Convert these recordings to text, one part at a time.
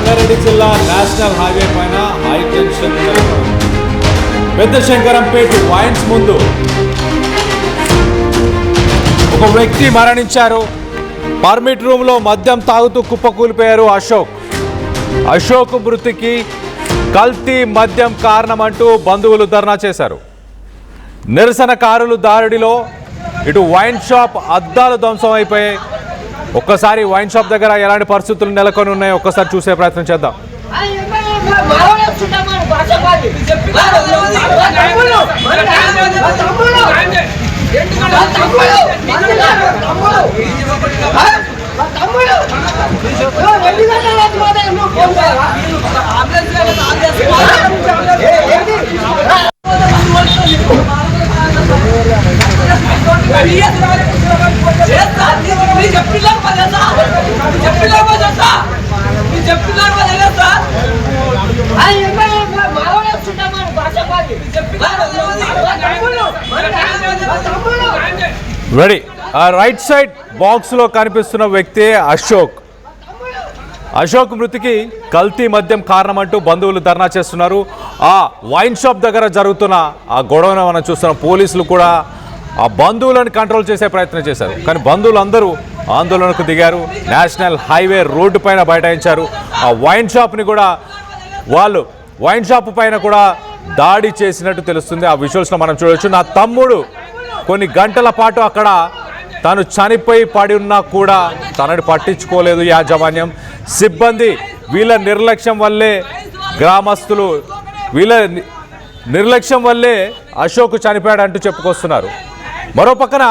రంగారెడ్డి జిల్లా national highway పైన high tension పెద్ద శంకరంపేట వైన్స్ ముందు ఒక వ్యక్తి మరణించారు. పర్మిట్ రూమ్ లో మద్యం తాగుతూ కుప్పకూలిపోయారు అశోక్ మృతికి కల్తీ మద్యం కారణమంటూ బంధువులు ధర్నా చేశారు. నిరసనకారులు దారుడిలో ఇటు వైన్ షాప్ అద్దాలు ధ్వంసం అయిపోయాయి. ఒక్కసారి వైన్ షాప్ దగ్గర ఎలాంటి పరిస్థితులు నెలకొని ఉన్నాయో ఒక్కసారి చూసే ప్రయత్నం చేద్దాం. రెడీ రైట్ సైడ్ బాక్స్ లో కనిపిస్తున్న వ్యక్తి అశోక్ మృతికి కల్తీ మద్యం కారణమంటూ బంధువులు ధర్నా చేస్తున్నారు. ఆ వైన్ షాప్ దగ్గర జరుగుతున్న ఆ గొడవను మనం చూస్తున్నాం. పోలీసులు కూడా ఆ బంధువులను కంట్రోల్ చేసే ప్రయత్నం చేశారు. కానీ బంధువులందరూ ఆందోళనకు దిగారు. నేషనల్ హైవే రోడ్డు పైన బైఠాయించారు. ఆ వైన్ షాప్ని కూడా వైన్ షాప్ పైన కూడా దాడి చేసినట్టు తెలుస్తుంది. ఆ విజువల్స్లో మనం చూడవచ్చు. నా తమ్ముడు కొన్ని గంటల పాటు అక్కడ తను చనిపోయి పడి ఉన్నా కూడా తనని పట్టించుకోలేదు యాజమాన్యం, సిబ్బంది. వీళ్ళ నిర్లక్ష్యం వల్లే గ్రామస్తులు వీళ్ళ నిర్లక్ష్యం వల్లే అశోక్ చనిపోయాడంటూ చెప్పుకొస్తున్నారు. మరోపక్కన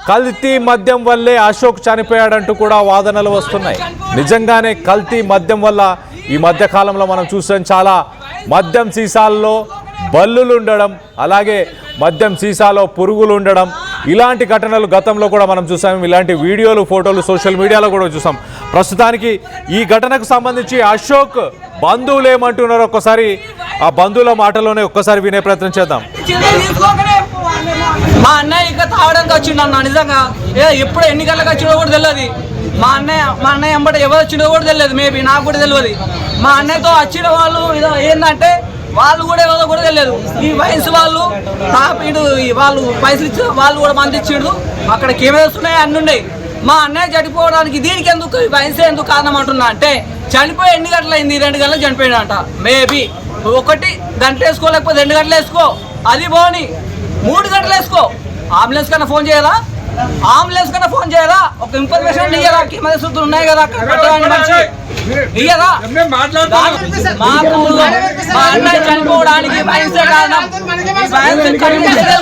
కల్తీ మద్యం వల్లే అశోక్ చనిపోయాడంటూ కూడా వాదనలు వస్తున్నాయి. నిజంగానే కల్తీ మద్యం వల్ల ఈ మధ్య కాలంలో మనం చూసాం, చాలా మద్యం సీసాల్లో బల్లులు ఉండడం, అలాగే మద్యం సీసాలో పురుగులు ఉండడం, ఇలాంటి ఘటనలు గతంలో కూడా మనం చూసాం. ఇలాంటి వీడియోలు, ఫోటోలు సోషల్ మీడియాలో కూడా చూసాం. ప్రస్తుతానికి ఈ ఘటనకు సంబంధించి అశోక్ బంధువులు ఏమంటున్నారో ఒక్కసారి ఆ బంధువుల మాటలోనే ఒక్కసారి వినే ప్రయత్నం చేద్దాం. మా అన్నయ్య ఇంకా తాగడానికి వచ్చిండు అన్న. నిజంగా ఎప్పుడు ఎన్ని గంటలకు వచ్చిందో కూడా తెలియదు. మా అన్నయ్య ఎంబట ఎవరు వచ్చిందో కూడా తెలియదు. మేబీ నాకు కూడా తెలియదు. మా అన్నయ్యతో వచ్చిన వాళ్ళు ఏంటంటే వాళ్ళు కూడా ఎవరో కూడా తెలియదు. ఈ వయసు వాళ్ళు వాళ్ళు పైసలు ఇచ్చిన వాళ్ళు కూడా మంది ఇచ్చిండు. అక్కడ కెమెరాస్ ఉన్నాయి, అన్నీ ఉన్నాయి. మా అన్నయ్య చనిపోవడానికి దీనికి ఎందుకు ఈ వయసు ఎందుకు కారణం అంటున్నా అంటే, చనిపోయి ఎన్ని గంటలు అయింది? 2 గంటలకు చనిపోయాడంట. మేబీ 1 గంట వేసుకో, లేకపోతే 2 గంటలు వేసుకో, అది పోని 3 గంటలు వేసుకో. అంబులెన్స్ కన్నా ఫోన్ చేయరా? ఒక ఇన్ఫర్మేషన్ ఇయ్యరా? కెమెరాలు ఉన్నాయి కదా అక్కడ పెట్టడానికి మనిషి ఇయ్యరా? మా అన్నయ్య చనిపోవడానికి వయసే కారణం.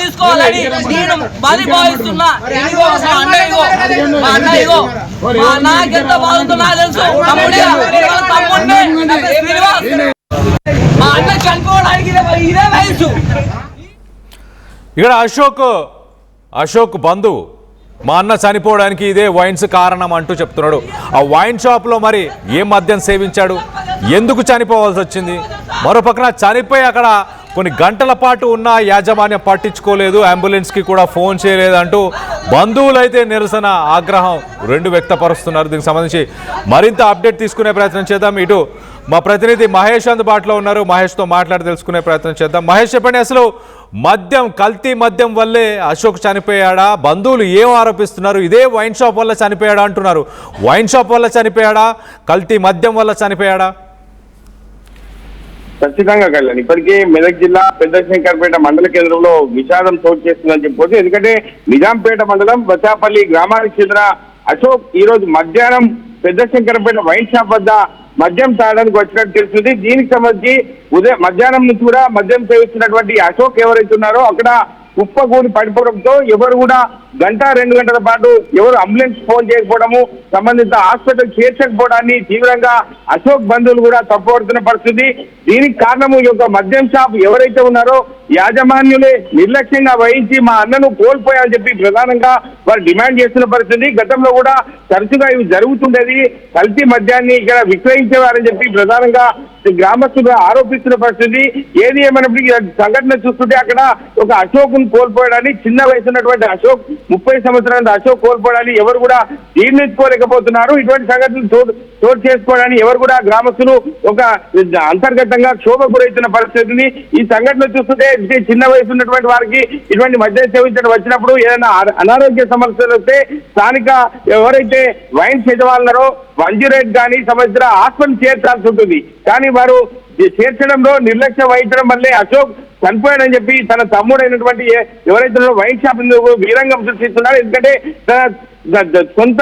తీసుకోవాలని నేను బలి భావిస్తున్నా. మా అన్నయ్యకి ఎంత బాగుంటున్నా తెలుసు. మా అన్నయ్య చనిపోవడానికి ఇదే వయసు. ఇక్కడ అశోక్ బంధువు మా అన్న చనిపోవడానికి ఇదే వైన్స్ కారణం అంటూ చెప్తున్నాడు. ఆ వైన్ షాప్లో మరి ఏ మద్యం సేవించాడు, ఎందుకు చనిపోవాల్సి వచ్చింది? మరోపక్కన చనిపోయి అక్కడ కొన్ని గంటల పాటు ఉన్న యాజమాన్యం పట్టించుకోలేదు, అంబులెన్స్కి కూడా ఫోన్ చేయలేదు అంటూ బంధువులైతే నిరసన, ఆగ్రహం 2 వ్యక్తపరుస్తున్నారు. దీనికి సంబంధించి మరింత అప్డేట్ తీసుకునే ప్రయత్నం చేద్దాం. ఇటు మా ప్రతినిధి మహేష్ అందుబాటులో ఉన్నారు. మహేష్తో మాట్లాడి తెలుసుకునే ప్రయత్నం చేద్దాం. మహేష్, చెప్పండి, అసలు కల్తీ మద్యం వల్లే అశోక్ చనిపోయాడా? బంధువులు ఏం ఆరోపిస్తున్నారు? ఇదే వైన్ షాప్ వల్ల చనిపోయాడా అంటున్నారు. వైన్ షాప్ వల్ల చనిపోయాడా, కల్తీ మద్యం వల్ల చనిపోయాడా? ఖచ్చితంగా కళ్యాణ్, ఇప్పటికీ మెదక్ జిల్లా పెద్ద శంకర్పేట మండల కేంద్రంలో విషాదం చోటు చేస్తుందని చెప్పొచ్చు. ఎందుకంటే నిజాంపేట మండలం బచాపల్లి గ్రామానికి చెందిన అశోక్ ఈ రోజు మధ్యాహ్నం పెద్ద శంకర్పేట వైన్ షాప్ వద్ద మద్యం తాగడానికి వచ్చినట్టు తెలుస్తుంది. దీనికి సంబంధించి మధ్యాహ్నం నుంచి కూడా మద్యం సేవిస్తున్నటువంటి అశోక్ ఎవరైతే ఉన్నారో అక్కడ కుప్పకూలి పడిపోవడంతో ఎవరు కూడా 1-2 గంటల పాటు ఎవరు అంబులెన్స్ ఫోన్ చేయకపోవడము, సంబంధిత హాస్పిటల్ చేర్చకపోవడాన్ని తీవ్రంగా అశోక్ బంధువులు కూడా తప్పుపడుతున్న పరిస్థితి. దీనికి కారణము ఈ యొక్క మద్యం షాప్ ఎవరైతే ఉన్నారో యాజమాన్యులే నిర్లక్ష్యంగా వహించి మా అన్నను కోల్పోయాలని చెప్పి ప్రధానంగా వారు డిమాండ్ చేస్తున్న పరిస్థితి. గతంలో కూడా తరచుగా ఇవి జరుగుతుండేది, కల్తీ మద్యాన్ని ఇక్కడ విక్రయించేవారని చెప్పి ప్రధానంగా గ్రామస్తులుగా ఆరోపిస్తున్న పరిస్థితి. ఏది ఏమైనప్పటికీ సంఘటన చూస్తుంటే అక్కడ ఒక అశోక్ కోల్పోయడాన్ని, చిన్న వయసు ఉన్నటువంటి అశోక్ 30 సంవత్సరాల అశోక్ కోల్పోవడాన్ని ఎవరు కూడా జీర్ణించుకోలేకపోతున్నారు. ఇటువంటి సంఘటనలు చోటు చేసుకోవడానికి ఎవరు కూడా గ్రామస్తులు ఒక అంతర్గతంగా క్షోభ గురవుతున్న పరిస్థితిని ఈ సంఘటన చూస్తుంటే చిన్న వయసు ఉన్నటువంటి వారికి ఇటువంటి మద్యం సేవించడం వచ్చినప్పుడు ఏదైనా అనారోగ్య సమస్యలు వస్తే స్థానిక ఎవరైతే వైన్స్ యజమానులరో 108 కానీ సంబంధించిన హాస్పిటల్ చేర్చాల్సి ఉంటుంది. కానీ వారు చేర్చడంలో నిర్లక్ష్యం వహించడం వల్లే అశోక్ చనిపోయాడని చెప్పి తన తమ్ముడైనటువంటి ఎవరైతే వైన్ షాప్ వీరంగం సృష్టిస్తున్నారో, ఎందుకంటే సొంత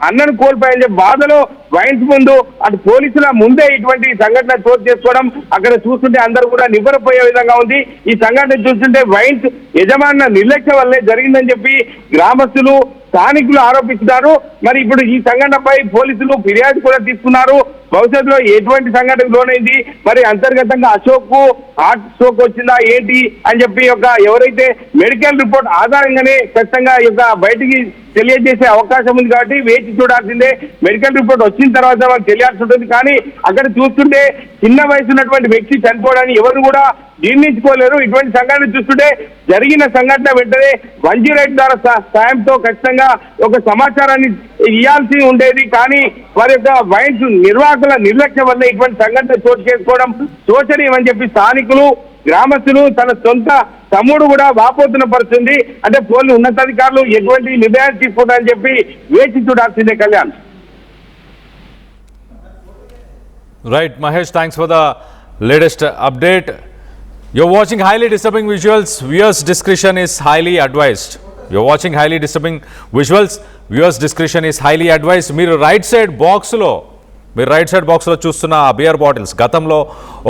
అన్నను కోల్పోయాయని చెప్పి బాధలో వైన్స్ ముందు అటు పోలీసుల ముందే ఇటువంటి సంఘటన చోటు చేసుకోవడం అక్కడ చూస్తుంటే అందరూ కూడా నివ్వరపోయే విధంగా ఉంది. ఈ సంఘటన చూస్తుంటే వైన్స్ యజమానుల నిర్లక్ష్యం వల్లే జరిగిందని చెప్పి గ్రామస్తులు స్థానికులు ఆరోపిస్తున్నారు. మరి ఇప్పుడు ఈ సంఘటనపై పోలీసులు ఫిర్యాదు కూడా తీసుకున్నారు. భవిష్యత్తులో ఎటువంటి సంఘటనకు లోనైంది, మరి అంతర్గతంగా అశోక్ కు హార్ట్ స్ట్రోక్ వచ్చిందా ఏంటి అని చెప్పి ఎవరైతే మెడికల్ రిపోర్ట్ ఆధారంగానే ఖచ్చితంగా బయటికి తెలియజేసే అవకాశం ఉంది. కాబట్టి వేచి చూడాల్సిందే. మెడికల్ రిపోర్ట్ వచ్చిన తర్వాత వాళ్ళకి తెలియాల్సి ఉంటుంది. కానీ అక్కడ చూస్తుంటే చిన్న వయసు ఉన్నటువంటి వ్యక్తి చనిపోవడాన్ని ఎవరు కూడా జీర్ణించుకోలేరు. ఇటువంటి సంఘటన చూస్తుంటే జరిగిన సంఘటన వెంటనే 108 ద్వారా సాయంతో ఖచ్చితంగా ఒక సమాచారాన్ని ఇవ్వాల్సి ఉండేది. కానీ వారి యొక్క వైన్స్ నిర్వాహకుల నిర్లక్ష్యం వల్ల ఇటువంటి సంఘటన చోటు చేసుకోవడం శోచనీయం అని చెప్పి స్థానికులు గ్రామస్తులు తన సొంత తమ్ముడు కూడా వాపోతున్న పరిస్థితి. అంటే పోలీసు ఉన్నతాధికారులు ఎటువంటి నిర్ణయాలు తీసుకుంటారని చెప్పి వేచి చూడాల్సిందే. Kalyan. Right, Mahesh, thanks for the latest update. You're watching highly disturbing visuals. Viewers' discretion is highly advised. You're watching highly disturbing visuals. Viewers' discretion is highly advised. మీరు రైట్ సైడ్ బాక్స్లో చూస్తున్న ఆ బియర్ బాటిల్స్, గతంలో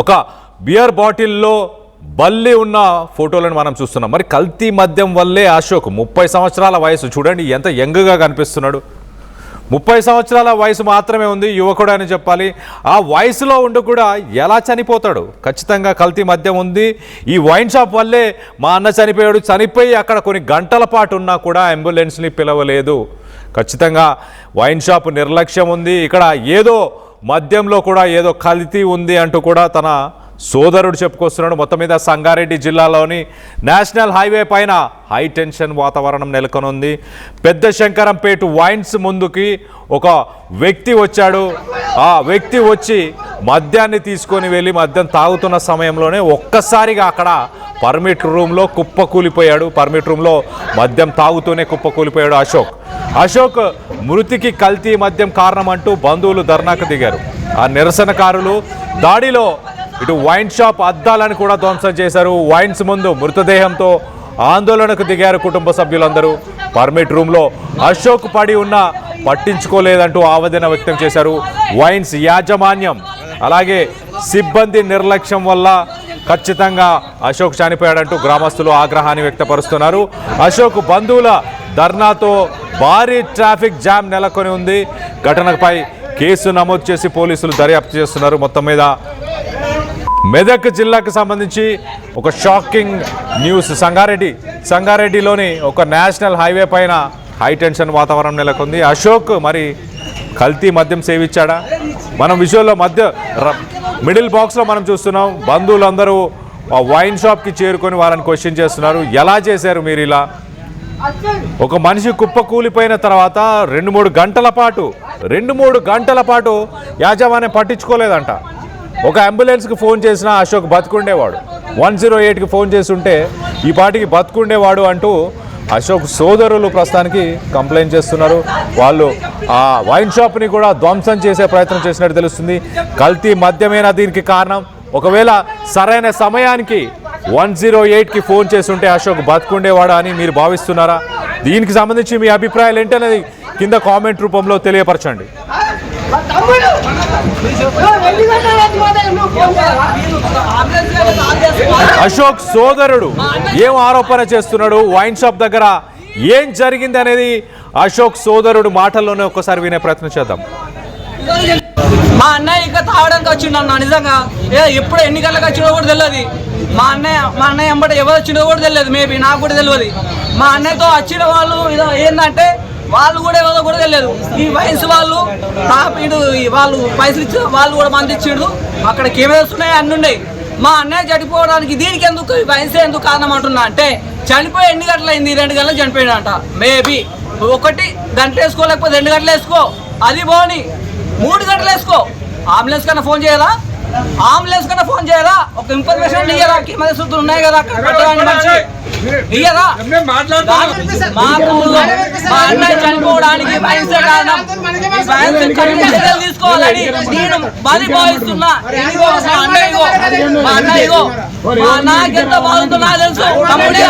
ఒక beer బాటిల్లో బల్లి ఉన్న ఫోటోలను మనం చూస్తున్నాం. మరి కల్తీ మద్యం వల్లే అశోక్ 30 సంవత్సరాల వయసు, చూడండి ఎంత యంగ్గా కనిపిస్తున్నాడు. 30 సంవత్సరాల వయసు మాత్రమే ఉంది, యువకుడు అని చెప్పాలి. ఆ వయసులో ఉండి కూడా ఎలా చనిపోతాడు? ఖచ్చితంగా కల్తీ మద్యం ఉంది. ఈ వైన్ షాప్ వల్లే మా అన్న చనిపోయాడు. చనిపోయి అక్కడ కొన్ని గంటల పాటు ఉన్నా కూడా అంబులెన్స్ని పిలవలేదు. ఖచ్చితంగా వైన్ షాప్ నిర్లక్ష్యం ఉంది. ఇక్కడ ఏదో మద్యంలో కూడా ఏదో కల్తీ ఉంది అంటూ కూడా తన సోదరుడు చెప్పుకొస్తున్నాడు. మొత్తం మీద సంగారెడ్డి జిల్లాలోని నేషనల్ హైవే పైన హై టెన్షన్ వాతావరణం నెలకొనుంది. పెద్ద శంకరంపేట వైన్స్ ముందుకి ఒక వ్యక్తి వచ్చాడు. ఆ వ్యక్తి వచ్చి మద్యాన్ని తీసుకొని వెళ్ళి మద్యం తాగుతున్న సమయంలోనే ఒక్కసారిగా అక్కడ పర్మిట్ రూమ్లో కుప్పకూలిపోయాడు. పర్మిట్ రూమ్లో మద్యం తాగుతూనే కుప్పకూలిపోయాడు అశోక్ మృతికి కల్తీ మద్యం కారణం అంటూ బంధువులు ధర్నాకు దిగారు. ఆ నిరసనకారులు దాడిలో ఇటు వైన్ షాప్ అద్దాలను కూడా ధ్వంసం చేశారు. వైన్స్ ముందు మృతదేహంతో ఆందోళనకు దిగారు కుటుంబ సభ్యులందరూ. పర్మిట్ రూమ్లో అశోక్ పడి ఉన్నా పట్టించుకోలేదంటూ ఆవేదన వ్యక్తం చేశారు. వైన్స్ యాజమాన్యం అలాగే సిబ్బంది నిర్లక్ష్యం వల్ల ఖచ్చితంగా అశోక్ చనిపోయాడంటూ గ్రామస్తులు ఆగ్రహాన్ని వ్యక్తపరుస్తున్నారు. అశోక్ బంధువుల ధర్నాతో భారీ ట్రాఫిక్ జామ్ నెలకొని ఉంది. ఘటనపై కేసు నమోదు చేసి పోలీసులు దర్యాప్తు చేస్తున్నారు. మొత్తం మీద మెదక్ జిల్లాకు సంబంధించి ఒక షాకింగ్ న్యూస్. సంగారెడ్డిలోని ఒక నేషనల్ హైవే పైన హై టెన్షన్ వాతావరణం నెలకొంది. అశోక్ మరి కల్తీ మద్యం సేవించాడా? మనం విజువల్లో మిడిల్ బాక్స్లో మనం చూస్తున్నాం. బంధువులందరూ ఆ వైన్ షాప్కి చేరుకొని వాళ్ళని క్వశ్చన్ చేస్తున్నారు. ఎలా చేశారు మీరు ఇలా? ఒక మనిషి కుప్ప కూలిపోయిన తర్వాత 2-3 గంటల పాటు యాజమాన్యం పట్టించుకోలేదంట. ఒక అంబులెన్స్కి ఫోన్ చేసినా అశోక్ బతుకుండేవాడు. 108కి ఫోన్ చేస్తుంటే ఈ పాటికి బతుకుండేవాడు అంటూ అశోక్ సోదరులు ప్రస్తుతానికి కంప్లైంట్ చేస్తున్నారు. వాళ్ళు ఆ వైన్ షాప్ని కూడా ధ్వంసం చేసే ప్రయత్నం చేసినట్టు తెలుస్తుంది. కల్తీ మద్యమేనా దీనికి కారణం? ఒకవేళ సరైన సమయానికి 108కి ఫోన్ చేస్తుంటే అశోక్ బతుకుండేవాడా అని మీరు భావిస్తున్నారా? దీనికి సంబంధించి మీ అభిప్రాయాలు ఏంటనేది కింద కామెంట్ రూపంలో తెలియపరచండి. అశోక్ సోదరుడు ఏం ఆరోపణ చేస్తున్నాడు? వైన్ షాప్ దగ్గర ఏం జరిగింది అనేది అశోక్ సోదరుడు మాటల్లోనే ఒక్కసారి వినే ప్రయత్నం చేద్దాం. మా అన్నయ్య ఇంకా తాగడానికి వచ్చిండు అన్న. నిజంగా ఎప్పుడు ఎన్ని గంటలకు వచ్చిందో కూడా తెలియదు. మా అన్నయ్య ఎంబట ఎవరు వచ్చిందో కూడా తెలియదు. మేబీ నాకు కూడా తెలియదు. మా అన్నయ్యతో వచ్చిన వాళ్ళు ఏంటంటే వాళ్ళు కూడా ఎవరో కూడా తెలియదు. ఈ వయసు వాళ్ళు వాళ్ళు పైసలు ఇచ్చి వాళ్ళు కూడా మంది ఇచ్చిండు. అక్కడ కెమెరాస్ ఉన్నాయి, అన్నీ ఉన్నాయి. మా అన్నయ్య చనిపోవడానికి దీనికి ఎందుకు ఈ వయసే ఎందుకు కారణం అంటున్నా అంటే చనిపోయి ఎన్ని గంటలు అయింది? 2 గంటలకు చనిపోయినట. మేబీ 1 గంట వేసుకోలేకపోతే 2 గంటలు వేసుకో, అది పోని 3 గంటలు వేసుకో. అంబులెన్స్ కన్నా ఫోన్ చేయాలా? ఒక ఇన్ఫర్మేషన్ ఇయ్యరా? కింద సూత్రులు ఉన్నాయి కదా అక్కడ పెట్టడానికి మంచి ఇయ్యరా? మాకు మా అన్నయ్య చనిపోవడానికి వయసే కారణం. చర్యలు తీసుకోవాలని నేను బలి భావిస్తున్నా. మా అన్నయ్య ఎంత బాగుంటుందో తెలుసు. తమ్ముడే